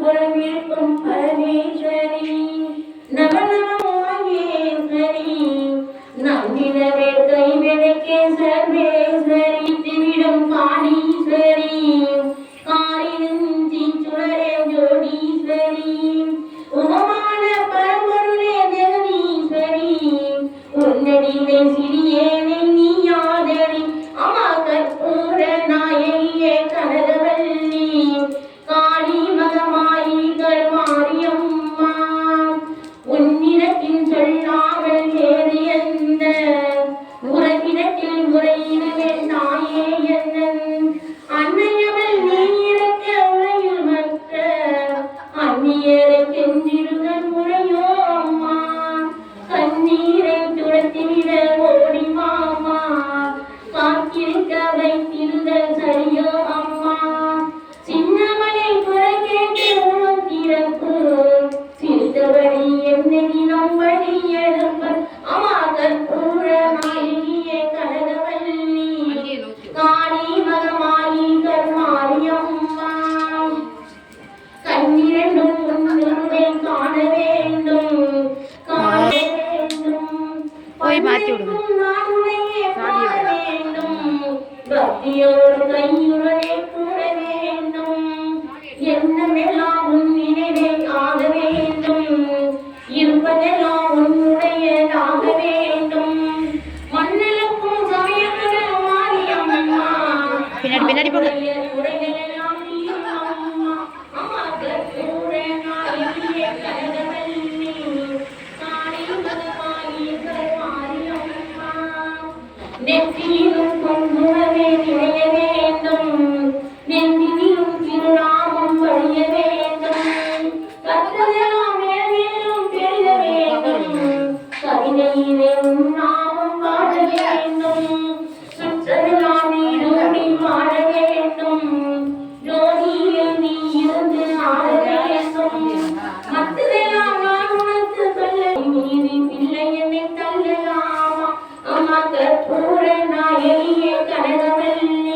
புறமிருக்கும் பரமேஸ்வரி நவநவமகேஸ்வரி நம்பினவே கைவிளக்கே சர்வேஸ்வரி திவிடும் காணீஸ்வரி காரிருந்தி சுடரே ஜோடீஸ்வரி உமமான பரம்பொருளே ஜெகதீஸ்வரி உன்னடியிலே சிறியேனே நீ யாதரி அமா கற்பூர நாயகியே கனகவல்லி காளி மகமாயி கருமாரியம்மா உன்னிடத்தில் சொல்லாமல் வேறு எந்த உறவிடத்தில் முறையிடுவே தாயே என்னன் அன்னையவள் நீ இறக்க உரையில் மற்ற அந்நியரை கெஞ்சிடுதல் முறையோ அம்மா கண்ணீரை துரத்திவிட ஓடி மாமா காத்திருக்க வைத்திருந்தல் சரியோ அம்மா சின்னமலை குறை கேட்டு உணவு திறப்பு சிறுத்தவழி என்னை நம்படி எழுப்ப அம்மா கற்பூர நாயகியே கனகவல்லி காளி மகமாயி கருமாரியம்மா கண்ணிரண்டும் உன்னுடைய காண வேண்டும் காண வேண்டும் போய் மாத்தி விடுங்க பக்தியோடு கையுடனே கூட வேண்டும் என்னமெல்லாம் உன் நினைவே ஆக வேண்டும் இருப்பதெல்லாம் உன்னுடையதாக வேண்டும் மண்ணலுக்கும் சமயங்கள் மாரியம்மா பின்னாடி போங்க உடைகளெல்லாம் நீயும் அம்மா அம்மா கற்பூர நாயகியே கனகவல்லி காளி மகமாயி கருமாரியம்மா நெற்றியிலும் பொங்குணவே நினைய வேண்டும் நெஞ்சிலும் திருநாமம் வழிய வேண்டும் கற்பதெல்லாம் மேலும் பெருக வேண்டும் கவிதையிலே உன்னாமம் வாழ வேண்டும் சுற்றமெல்லாம் நீடூடி வாழ வேண்டும் ஜோதியில் நீ இருந்து ஆட வேண்டும் மற்றதெல்லாம் நான் உனக்கு சொல்ல மீறி பிள்ளை என்னை தள்ளலாமா அம்மா கற்பூர நாயகியே கனகவல்லி